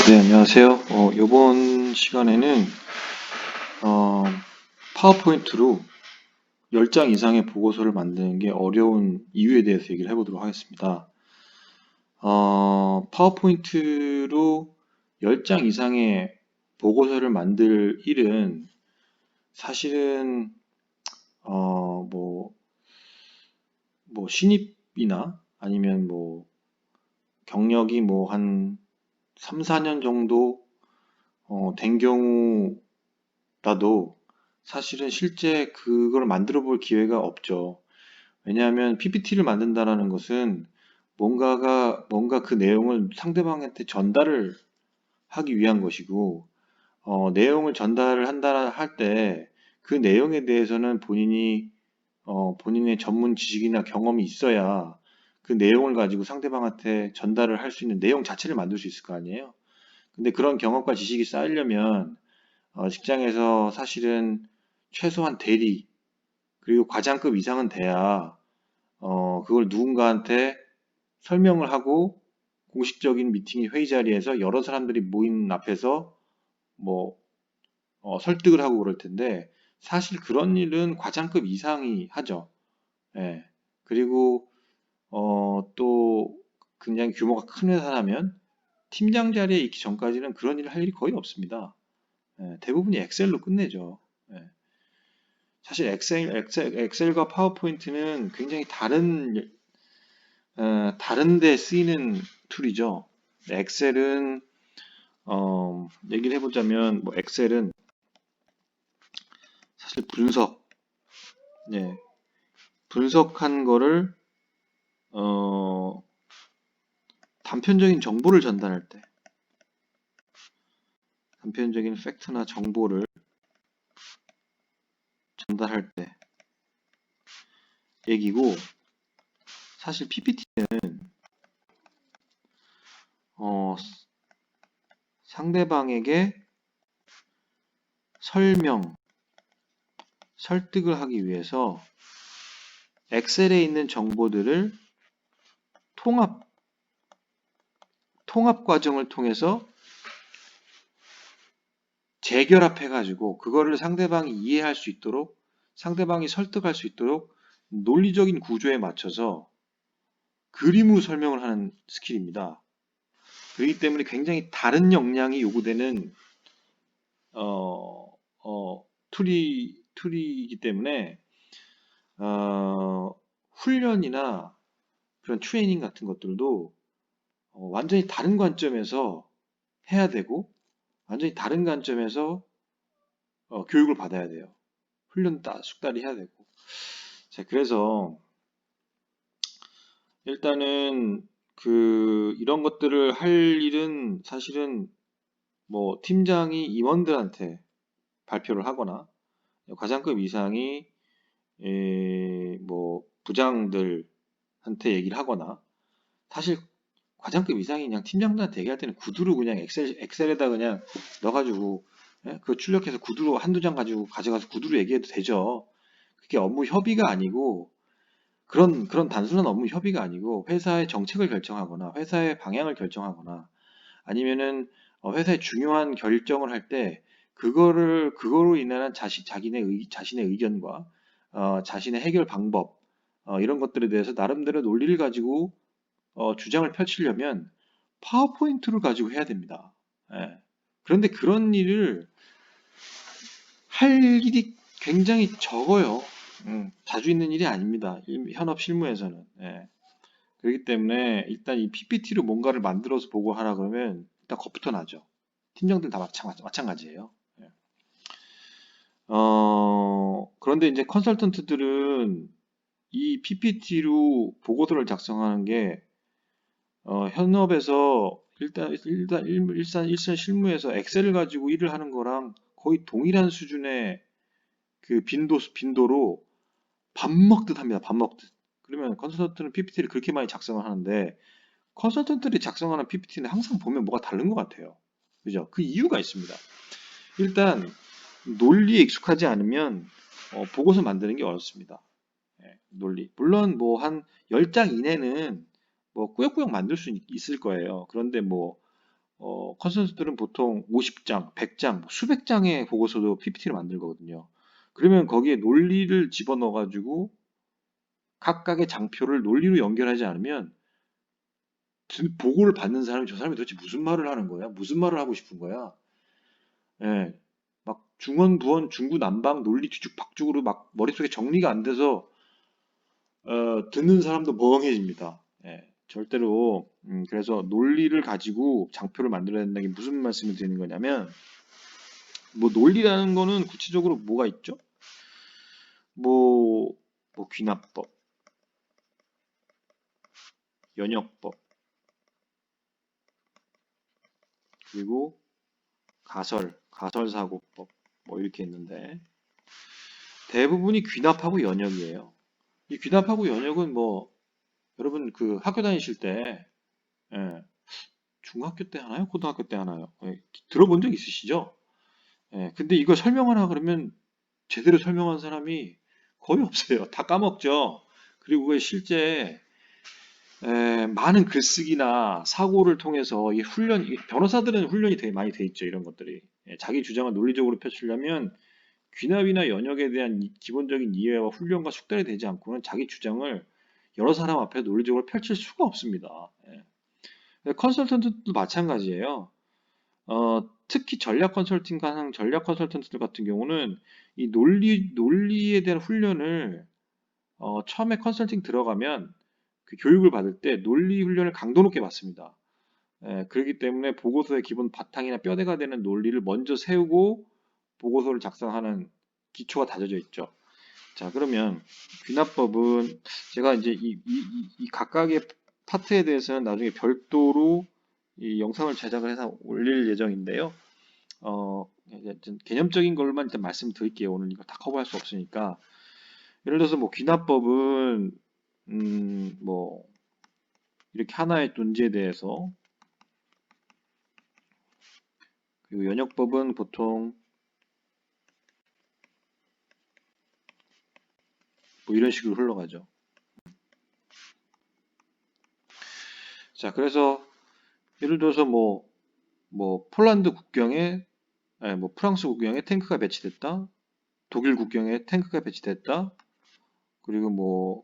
네, 안녕하세요. 이번 시간에는 파워포인트로 10장 이상의 보고서를 만드는 게 어려운 이유에 대해서 얘기를 해보도록 하겠습니다. 파워포인트로 10장 이상의 보고서를 만들 일은 사실은 뭐 신입이나 아니면 뭐 경력이 뭐 한 3, 4년 정도 된 경우라도 사실은 실제 그걸 만들어 볼 기회가 없죠. 왜냐하면 PPT를 만든다라는 것은 뭔가 그 내용을 상대방한테 전달을 하기 위한 것이고, 내용을 전달을 한다 할 때 그 내용에 대해서는 본인의 전문 지식이나 경험이 있어야 그 내용을 가지고 상대방한테 전달을 할 수 있는 내용 자체를 만들 수 있을 거 아니에요. 근데 그런 경험과 지식이 쌓이려면 직장에서 사실은 최소한 대리, 그리고 과장급 이상은 돼야 그걸 누군가한테 설명을 하고 공식적인 미팅이 회의 자리에서 여러 사람들이 모인 앞에서 뭐 설득을 하고 그럴 텐데 사실 그런 일은 과장급 이상이 하죠. 예. 그리고 또 굉장히 규모가 큰 회사라면 팀장 자리에 있기 전까지는 그런 일을 할 일이 거의 없습니다. 예, 대부분이 엑셀로 끝내죠. 예. 사실 엑셀과 파워포인트는 굉장히 다른 데 쓰이는 툴이죠. 엑셀은, 얘기를 해보자면, 뭐, 엑셀은 사실 예, 분석한 거를, 어, 단편적인 정보를 전달할 때, 단편적인 팩트나 정보를 전달할 때 얘기고, 사실 PPT는, 상대방에게 설득을 하기 위해서 엑셀에 있는 정보들을 통합 과정을 통해서 재결합해가지고 그거를 상대방이 이해할 수 있도록 상대방이 설득할 수 있도록 논리적인 구조에 맞춰서 그림으로 설명을 하는 스킬입니다. 그렇기 때문에 굉장히 다른 역량이 요구되는 어, 툴이기 때문에 훈련이나 그런 트레이닝 같은 것들도 완전히 다른 관점에서 해야 되고 완전히 다른 관점에서 교육을 받아야 돼요. 훈련 숙달이 해야 되고. 자, 그래서 일단은 이런 것들을 할 일은 사실은 뭐 팀장이 임원들한테 발표를 하거나 과장급 이상이 뭐 부장들한테 얘기를 하거나 사실 과장급 이상이 그냥 팀장들한테 얘기할 때는 구두로 그냥 엑셀에다 그냥 넣어가지고 그거 출력해서 구두로 한두 장 가지고 가져가서 구두로 얘기해도 되죠. 그게 업무 협의가 아니고 그런 단순한 업무 협의가 아니고 회사의 정책을 결정하거나 회사의 방향을 결정하거나 아니면은 회사의 중요한 결정을 할 때 그거로 인한 자신의 의견과 자신의 해결 방법 이런 것들에 대해서 나름대로 논리를 가지고 주장을 펼치려면 파워포인트를 가지고 해야 됩니다. 예. 그런데 그런 일을 할 일이 굉장히 적어요. 자주 있는 일이 아닙니다. 현업 실무에서는. 예. 그렇기 때문에 일단 이 PPT로 뭔가를 만들어서 보고하라 그러면 일단 겁부터 나죠. 팀장들 다 마찬가지예요. 예. 그런데 이제 컨설턴트들은 이 PPT로 보고서를 작성하는 게 현업에서 일산 실무에서 엑셀을 가지고 일을 하는 거랑 거의 동일한 수준의 그 빈도로 밥 먹듯 합니다. 밥 먹듯. 그러면 컨설턴트는 PPT를 그렇게 많이 작성을 하는데 컨설턴트들이 작성하는 PPT는 항상 보면 뭐가 다른 것 같아요. 그죠? 그 이유가 있습니다. 일단 논리에 익숙하지 않으면 보고서 만드는 게 어렵습니다. 예, 논리. 물론 뭐 한 10장 이내는 뭐 꾸역꾸역 만들 수 있을 거예요. 그런데 뭐 컨설턴트들은 보통 50장, 100장, 수백 장의 보고서도 PPT를 만들거든요. 그러면 거기에 논리를 집어넣어가지고 각각의 장표를 논리로 연결하지 않으면 보고를 받는 사람이 저 사람이 도대체 무슨 말을 하는 거야? 무슨 말을 하고 싶은 거야? 예, 막 중원, 부원, 중구, 난방, 논리 뒤죽박죽으로 막 머릿속에 정리가 안 돼서 듣는 사람도 멍해집니다. 예, 절대로 그래서 논리를 가지고 장표를 만들어야 된다는 게 무슨 말씀을 드리는 거냐면 뭐 논리라는 거는 구체적으로 뭐가 있죠? 뭐, 뭐 귀납법, 연역법, 그리고 가설사고법 뭐 이렇게 있는데 대부분이 귀납하고 연역이에요. 이 귀납하고 연역은 뭐 여러분 그 학교 다니실 때 예, 중학교 때 하나요? 고등학교 때 하나요? 예, 들어본 적 있으시죠? 예, 근데 이거 설명하라 그러면 제대로 설명한 사람이 거의 없어요. 다 까먹죠. 그리고 그게 실제 많은 글쓰기나 사고를 통해서 이 훈련, 변호사들은 훈련이 되게 많이 돼 있죠. 이런 것들이. 예, 자기 주장을 논리적으로 펼치려면 귀납이나 연역에 대한 기본적인 이해와 훈련과 숙달이 되지 않고는 자기 주장을 여러 사람 앞에 논리적으로 펼칠 수가 없습니다. 예. 컨설턴트도 마찬가지예요. 특히 전략 컨설턴트들 같은 경우는 이 논리에 대한 훈련을 처음에 컨설팅 들어가면 그 교육을 받을 때 논리 훈련을 강도 높게 받습니다. 그렇기 때문에 보고서의 기본 바탕이나 뼈대가 되는 논리를 먼저 세우고 보고서를 작성하는 기초가 다져져 있죠. 자, 그러면 귀납법은 제가 이제 이 각각의 파트에 대해서는 나중에 별도로 이 영상을 제작을 해서 올릴 예정인데요. 이제 좀 개념적인 걸로만 일단 말씀드릴게요. 오늘 이거 다 커버할 수 없으니까. 예를 들어서 뭐 귀납법은 뭐 이렇게 하나의 논지에 대해서 그리고 연역법은 보통 뭐 이런 식으로 흘러가죠. 자, 그래서 예를 들어서 뭐 폴란드 국경에 뭐 프랑스 국경에 탱크가 배치됐다. 독일 국경에 탱크가 배치됐다. 그리고 뭐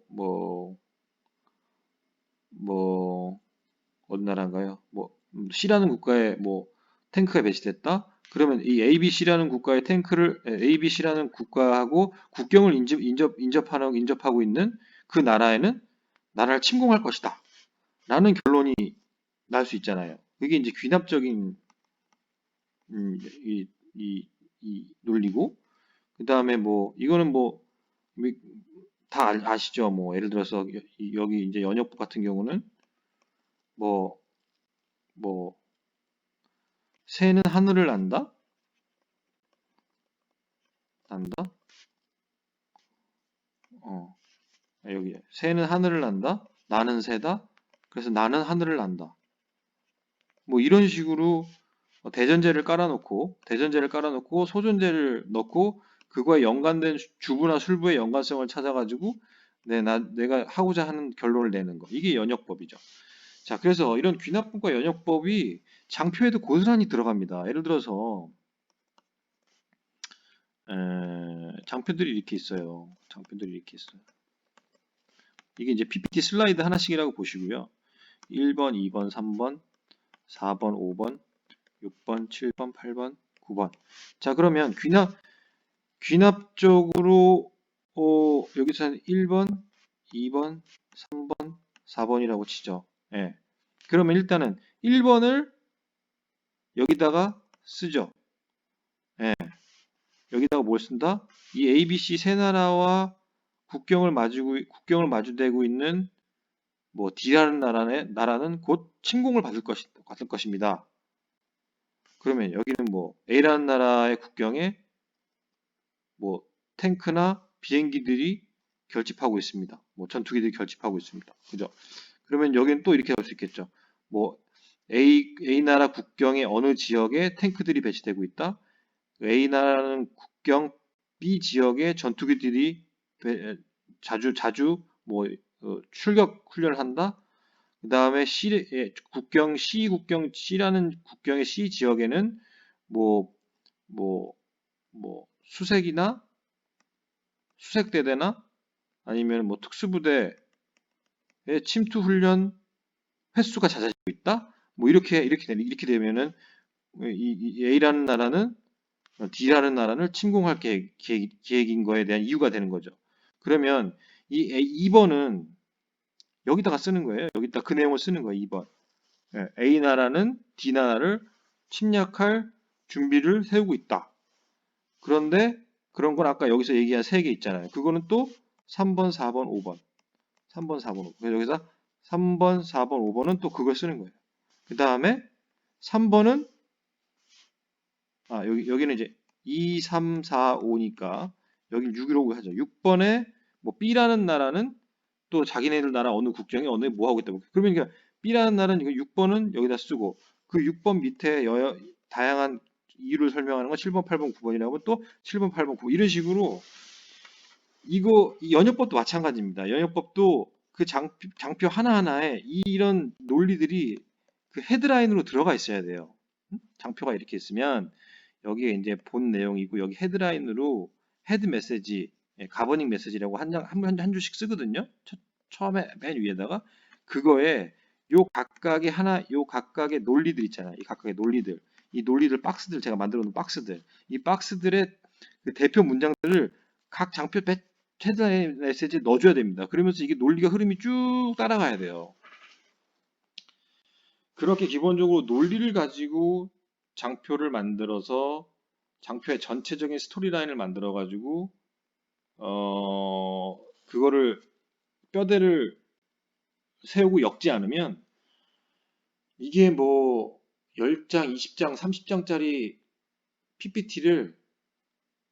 어느 나라인가요? 뭐 C라는 국가에 뭐 탱크가 배치됐다. 그러면 이 ABC라는 국가의 ABC라는 국가하고 국경을 인접하고 있는 그 나라에는 나라를 침공할 것이다. 라는 결론이 날 수 있잖아요. 그게 이제 귀납적인 이, 이 논리고, 그 다음에 뭐 이거는 뭐 다 아시죠? 뭐 예를 들어서 여기 이제 연역법 같은 경우는 뭐 새는 하늘을 난다? 난다? 여기 새는 하늘을 난다? 나는 새다? 그래서 나는 하늘을 난다. 뭐 이런 식으로 대전제를 깔아놓고 소전제를 넣고 그거에 연관된 주부나 술부의 연관성을 찾아가지고 내가 하고자 하는 결론을 내는 거. 이게 연역법이죠. 자, 그래서 이런 귀납법과 연역법이 장표에도 고스란히 들어갑니다. 예를 들어서 장표들이 이렇게 있어요. 이게 이제 PPT 슬라이드 하나씩이라고 보시고요. 1번, 2번, 3번, 4번, 5번, 6번, 7번, 8번, 9번. 자, 그러면 귀납적으로 여기서는 1번, 2번, 3번, 4번이라고 치죠. 예. 그러면 일단은 1번을 여기다가 쓰죠. 예. 여기다가 뭘 쓴다? 이 ABC 세 나라와 국경을 마주대고 있는 뭐 D라는 나라는 곧 침공을 받을 것입니다. 그러면 여기는 뭐 A라는 나라의 국경에 뭐 탱크나 비행기들이 결집하고 있습니다. 뭐 전투기들이 결집하고 있습니다. 그죠? 그러면 여기는 또 이렇게 할 수 있겠죠. 뭐 A 나라 국경의 어느 지역에 탱크들이 배치되고 있다. A 나라는 국경 B 지역에 전투기들이 자주 뭐 출격 훈련을 한다. 그 다음에 국경 C라는 국경의 C 지역에는 뭐, 뭐, 수색이나 수색대대나 아니면 뭐 특수부대의 침투 훈련 횟수가 잦아지고 있다. 뭐 이렇게 되면은 이 A라는 나라는 D라는 나라를 침공할 계획인 거에 대한 이유가 되는 거죠. 그러면 이 2번은 여기다가 쓰는 거예요. 여기다 그 내용을 쓰는 거예요. 2번. A 나라는 D 나라를 침략할 준비를 세우고 있다. 그런데 그런 건 아까 여기서 얘기한 3개 있잖아요. 그거는 또 3번, 4번, 5번. 3번, 4번, 5번. 그래서 여기서 3번, 4번, 5번은 또 그걸 쓰는 거예요. 그 다음에 3번은 여기는 이제 2, 3, 4, 5니까 여기 6이라고 하죠. 6번에 뭐 B라는 나라는 또 자기네들 나라 어느 국경에 어느 뭐 하고 있다고. 그러면 그러니까 B라는 나라는 이거 6번은 여기다 쓰고 그 6번 밑에 다양한 이유를 설명하는 건 7번, 8번, 9번이라고 또 7번, 8번, 9번 이런 식으로 이 연역법도 마찬가지입니다. 연역법도 그 장표 하나하나에 이런 논리들이 그 헤드라인으로 들어가 있어야 돼요. 장표가 이렇게 있으면 여기에 이제 본 내용이고 여기 헤드라인으로 헤드 메시지, 가버닝 메시지라고 한 줄씩 쓰거든요. 처음에 맨 위에다가 그거에 요 각각의 논리들 있잖아요. 이 각각의 논리들, 이 논리들 박스들 제가 만들어 놓은 박스들, 이 박스들의 그 대표 문장들을 각 장표 헤드라인 메시지에 넣어줘야 됩니다. 그러면서 이게 논리가 흐름이 쭉 따라가야 돼요. 그렇게 기본적으로 논리를 가지고 장표를 만들어서 장표의 전체적인 스토리라인을 만들어 가지고 그거를 뼈대를 세우고 엮지 않으면 이게 뭐 10장, 20장, 30장짜리 PPT를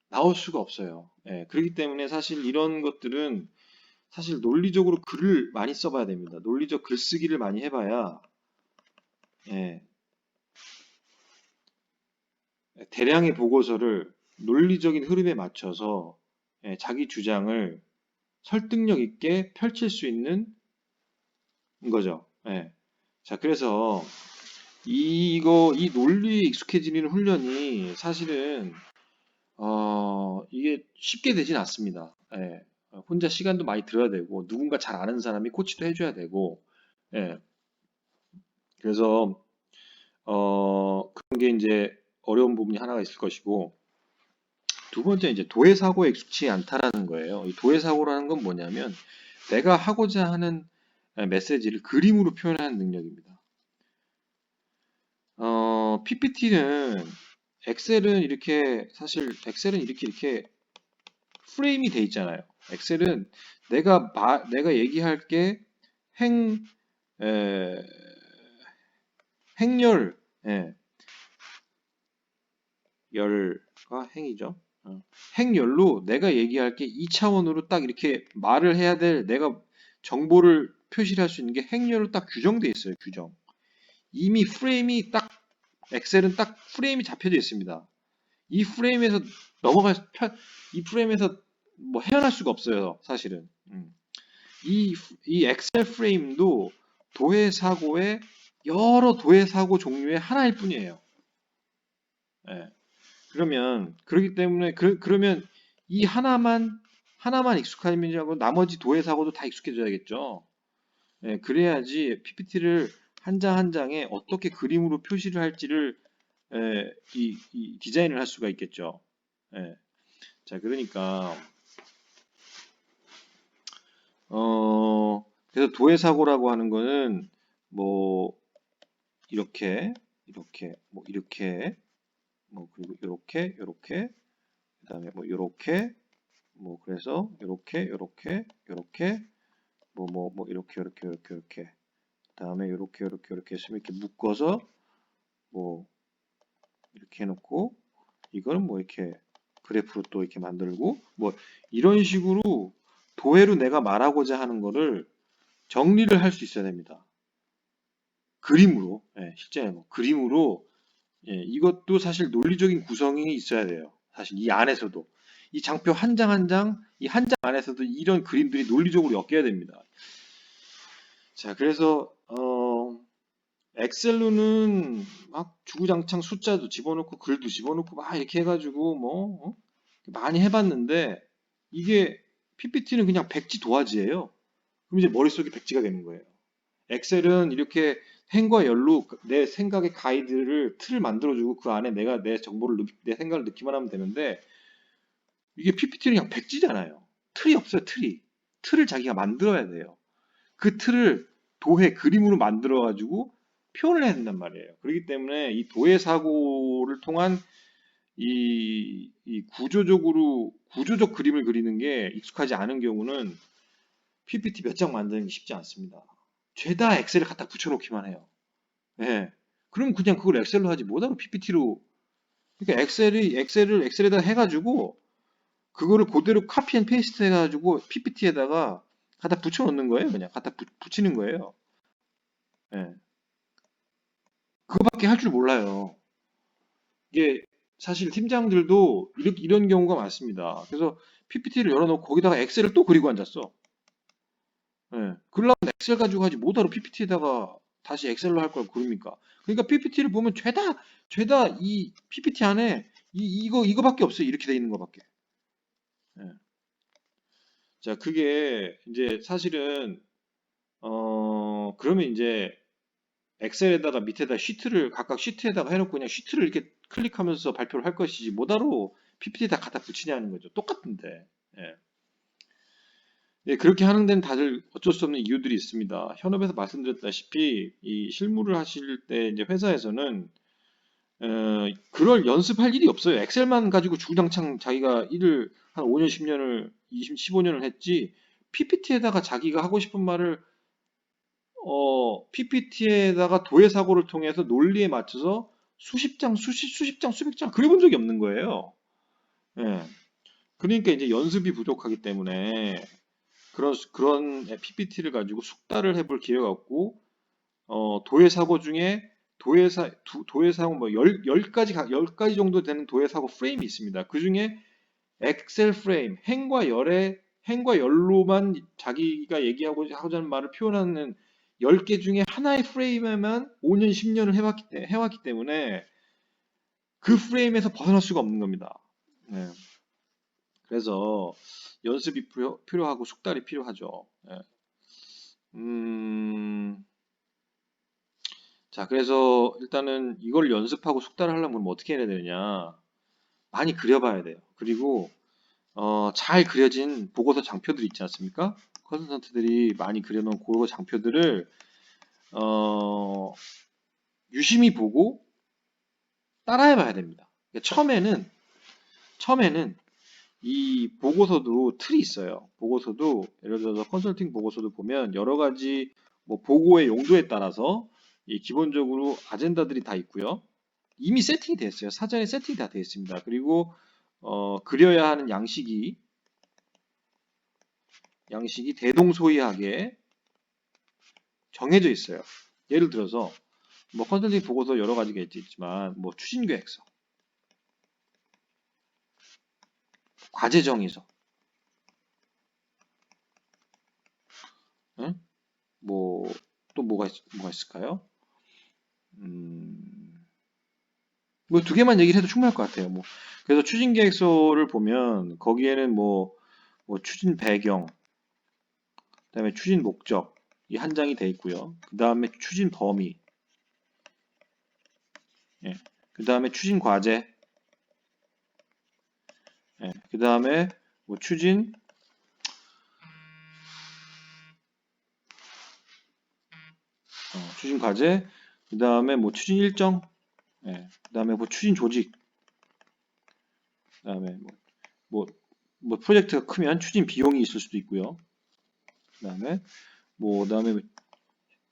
나올 수가 없어요. 그렇기 때문에 사실 이런 것들은 사실 논리적으로 글을 많이 써봐야 됩니다. 논리적 글쓰기를 많이 해봐야 대량의 보고서를 논리적인 흐름에 맞춰서 자기 주장을 설득력 있게 펼칠 수 있는 거죠. 자, 그래서 이 논리에 익숙해지는 훈련이 사실은 이게 쉽게 되진 않습니다. 혼자 시간도 많이 들어야 되고 누군가 잘 아는 사람이 코치도 해줘야 되고 그래서 그런 게 이제 어려운 부분이 하나가 있을 것이고 두 번째 이제 도해 사고에 익숙치 않다라는 거예요. 이 도해 사고라는 건 뭐냐면 내가 하고자 하는 메시지를 그림으로 표현하는 능력입니다. PPT는 사실 엑셀은 이렇게 프레임이 돼 있잖아요. 엑셀은 내가 얘기할 게 행렬, 열과 행이죠. 행렬로 내가 얘기할 게 2차원으로 딱 이렇게 말을 해야 될 내가 정보를 표시를 할 수 있는 게 행렬로 딱 규정되어 있어요. 규정. 이미 엑셀은 딱 프레임이 잡혀져 있습니다. 이 프레임에서 이 프레임에서 뭐 헤어날 수가 없어요. 사실은. 이 엑셀 프레임도 도해 사고의 여러 도해 사고 종류의 하나일 뿐이에요. 그렇기 때문에 그러면 이 하나만 익숙하면 하고 나머지 도해 사고도 다 익숙해져야겠죠. 그래야지 PPT를 한 장 한 장에 어떻게 그림으로 표시를 할지를 이 디자인을 할 수가 있겠죠. 자, 그러니까 그래서 도해 사고라고 하는 거는 뭐 이렇게 뭐 이렇게 뭐 그리고 요렇게 그다음에 뭐 요렇게 뭐 그래서 요렇게 뭐 이렇게 그다음에 요렇게 했으면 이렇게 묶어서 뭐 이렇게 해놓고 이거는 뭐 이렇게 그래프로 또 이렇게 만들고 뭐 이런 식으로 도해로 내가 말하고자 하는 거를 정리를 할 수 있어야 됩니다. 그림으로 실제 그림으로 이것도 사실 논리적인 구성이 있어야 돼요. 사실 이 안에서도 이 장표 한 장 한 장 이 한 장 안에서도 이런 그림들이 논리적으로 엮여야 됩니다. 자, 그래서 엑셀로는 막 주구장창 숫자도 집어넣고 글도 집어넣고 막 이렇게 해가지고 뭐 많이 해봤는데 이게 PPT는 그냥 백지 도화지예요. 그럼 이제 머릿속에 백지가 되는 거예요. 엑셀은 이렇게 행과 열로 내 생각의 가이드를 틀을 만들어주고 그 안에 내가 내 정보를 내 생각을 넣기만 하면 되는데 이게 PPT는 그냥 백지잖아요. 틀이 없어요. 틀을 자기가 만들어야 돼요. 그 틀을 도해 그림으로 만들어 가지고 표현을 해야 된단 말이에요. 그렇기 때문에 이 도해 사고를 통한 이 구조적 그림을 그리는 게 익숙하지 않은 경우는 PPT 몇 장 만드는 게 쉽지 않습니다. 죄다 엑셀에 갖다 붙여놓기만 해요. 예. 그럼 그냥 그걸 엑셀로 하지 뭐하러 PPT로. 그러니까 엑셀에다 해가지고 그거를 그대로 카피 앤 페이스트 해가지고 PPT에다가 갖다 붙여놓는 거예요. 그냥 갖다 붙이는 거예요. 예. 그거밖에 할 줄 몰라요. 이게 사실 팀장들도 이런 경우가 많습니다. 그래서 PPT를 열어놓고 거기다가 엑셀을 또 그리고 앉았어. 예. 그러려면 엑셀 가지고 하지 뭐하러 PPT에다가 다시 엑셀로 할 걸 그럽니까? 그러니까 PPT를 보면 죄다 이 PPT 안에 이거밖에 없어요. 이렇게 돼 있는 거밖에. 예. 자, 그게 이제 사실은 그러면 이제 엑셀에다가 밑에다 각각 시트에다가 해놓고 그냥 시트를 이렇게 클릭하면서 발표를 할 것이지 뭐다로 PPT에다 갖다 붙이냐는 거죠. 똑같은데. 예. 예, 그렇게 하는 데는 다들 어쩔 수 없는 이유들이 있습니다. 현업에서 말씀드렸다시피 이 실무를 하실 때 이제 회사에서는 그럴 연습할 일이 없어요. 엑셀만 가지고 주구장창 자기가 일을 한 5년, 10년을 15년을 했지 PPT에다가 자기가 하고 싶은 말을 PPT에다가 도해 사고를 통해서 논리에 맞춰서 수십 장, 수십 장, 수백 장 그려본 적이 없는 거예요. 예. 그러니까 이제 연습이 부족하기 때문에 그런 PPT를 가지고 숙달을 해볼 기회가 없고, 도해 사고 중에 도해 사고 뭐 10가지 정도 되는 도해 사고 프레임이 있습니다. 그 중에 엑셀 프레임, 행과 열로만 자기가 하고자 하는 말을 표현하는 10개 중에 하나의 프레임에만 5년, 10년을 해왔기 때문에 그 프레임에서 벗어날 수가 없는 겁니다. 네. 그래서 연습이 필요하고 숙달이 필요하죠. 네. 자, 그래서 일단은 이걸 연습하고 숙달을 하려면 그럼 어떻게 해야 되느냐? 많이 그려봐야 돼요. 그리고 잘 그려진 보고서 장표들 있지 않습니까? 컨설턴트들이 많이 그려놓은 그거 장표들을 어, 유심히 보고 따라해봐야 됩니다. 그러니까 처음에는 이 보고서도 틀이 있어요. 보고서도 예를 들어서 컨설팅 보고서도 보면 여러 가지 뭐 보고의 용도에 따라서 이 기본적으로 아젠다들이 다 있고요. 이미 세팅이 되어 있어요. 사전에 세팅이 다 되어 있습니다. 그리고 그려야 하는 양식이 대동소이하게 정해져 있어요. 예를 들어서 뭐 컨설팅 보고서 여러 가지가 있지만 뭐 추진계획서, 과제정의서, 응? 뭐 또 뭐가 있을까요? 뭐 두 개만 얘기를 해도 충분할 것 같아요. 뭐 그래서 추진계획서를 보면 거기에는 뭐 추진 배경, 그다음에 추진 목적 이 한 장이 돼 있고요. 그 다음에 추진 범위, 예. 그 다음에 추진 과제, 예. 그 다음에 뭐 추진 과제, 그 다음에 뭐 추진 일정, 예. 그 다음에 뭐 추진 조직, 그 다음에 뭐 프로젝트가 크면 추진 비용이 있을 수도 있고요. 그 다음에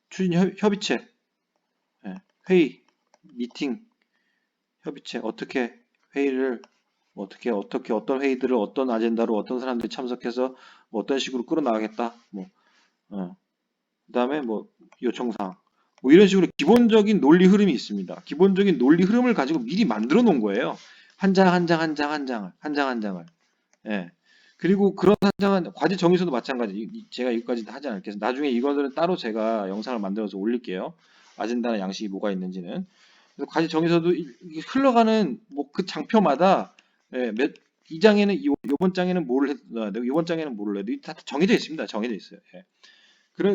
추진 협의체, 예. 회의, 미팅, 협의체 어떻게 회의를 어떻게 어떤 회의들을 어떤 아젠다로 어떤 사람들이 참석해서 뭐 어떤 식으로 끌어나가겠다. 그다음에 뭐 요청사항 뭐 이런 식으로 기본적인 논리 흐름이 있습니다. 기본적인 논리 흐름을 가지고 미리 만들어 놓은 거예요. 한 장을. 예. 그리고 그런 한 장은 과제 정의서도 마찬가지. 제가 이것까지 하지 않을게요. 나중에 이거들은 따로 제가 영상을 만들어서 올릴게요. 아젠다나 양식이 뭐가 있는지는. 그래서 과제 정에서도 이게 흘러가는 뭐 그 장표마다 예, 이 장에는 요번 장에는 뭐를 했나, 요번 장에는 뭐를 해도 다 정해져 있습니다. 정해져 있어요. 예.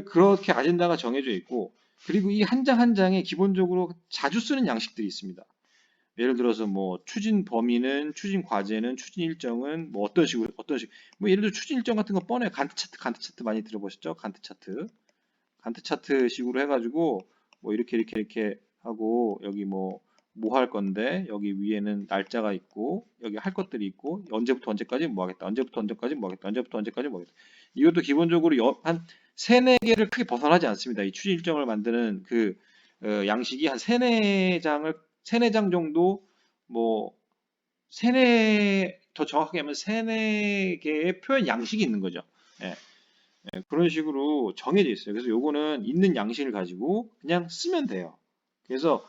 그렇게 아젠다가 정해져 있고, 그리고 이 한 장 한 장에 기본적으로 자주 쓰는 양식들이 있습니다. 예를 들어서 뭐 추진 범위는, 추진 과제는, 추진 일정은 뭐 어떤 식으로 어떤 식, 뭐 예를 들어 추진 일정 같은 거 뻔해요. 간트 차트 많이 들어보셨죠? 간트 차트 식으로 해가지고 뭐 이렇게 하고, 여기 뭐 할 건데 여기 위에는 날짜가 있고 여기 할 것들이 있고, 언제부터 언제까지 뭐 하겠다, 언제부터 언제까지 뭐 하겠다, 언제부터 언제까지 뭐 하겠다. 이것도 기본적으로 한 세네 개를 크게 벗어나지 않습니다. 이 추진 일정을 만드는 그 양식이 한 세네 장 정도, 뭐 더 정확하게 하면 세네 개의 표현 양식이 있는 거죠. 예. 그런 식으로 정해져 있어요. 그래서 요거는 있는 양식을 가지고 그냥 쓰면 돼요. 그래서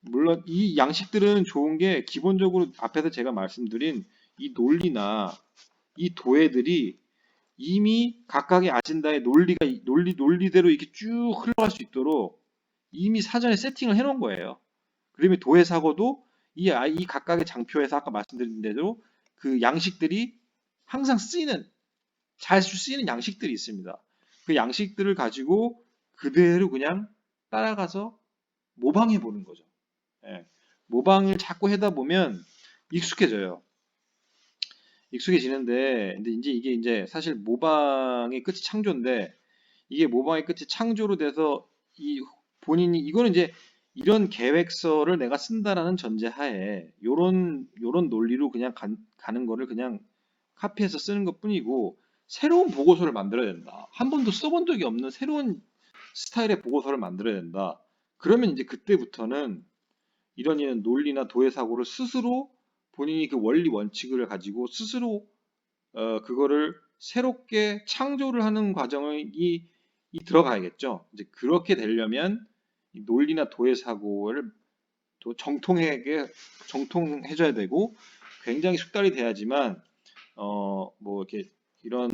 물론 이 양식들은 좋은 게, 기본적으로 앞에서 제가 말씀드린 이 논리나 이 도해들이 이미 각각의 아젠다의 논리대로 이렇게 쭉 흘러갈 수 있도록 이미 사전에 세팅을 해놓은 거예요. 그러면 도해 사고도 이 각각의 장표에서 아까 말씀드린 대로 그 양식들이 항상 잘 쓰이는 양식들이 있습니다. 그 양식들을 가지고 그대로 그냥 따라가서 모방해 보는 거죠. 예. 모방을 자꾸 하다 보면 익숙해져요. 익숙해지는데, 근데 이게 이제 사실 모방의 끝이 창조인데, 이게 모방의 끝이 창조로 돼서 이 본인이 이거는 이제 이런 계획서를 내가 쓴다라는 전제하에 요런 논리로 그냥 가는 거를 그냥 카피해서 쓰는 것뿐이고, 새로운 보고서를 만들어야 된다. 한 번도 써본 적이 없는 새로운 스타일의 보고서를 만들어야 된다. 그러면 이제 그때부터는 이런 논리나 도해 사고를 스스로, 본인이 그 원리 원칙을 가지고 스스로 그거를 새롭게 창조를 하는 과정이 들어가야겠죠. 이제 그렇게 되려면 이 논리나 도해 사고를 또 정통해줘야 되고, 굉장히 숙달이 돼야지만 뭐 이렇게 이런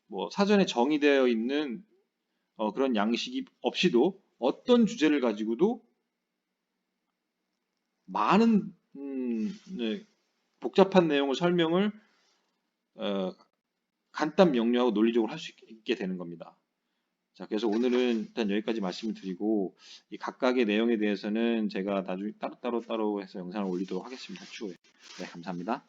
뭐 사전에 정의되어 있는 그런 양식이 없이도 어떤 주제를 가지고도 많은 네, 복잡한 내용을 설명을 어, 간단 명료하고 논리적으로 할 수 있게 되는 겁니다. 자, 그래서 오늘은 일단 여기까지 말씀을 드리고, 이 각각의 내용에 대해서는 제가 나중에 따로 해서 영상을 올리도록 하겠습니다. 추후에. 네, 감사합니다.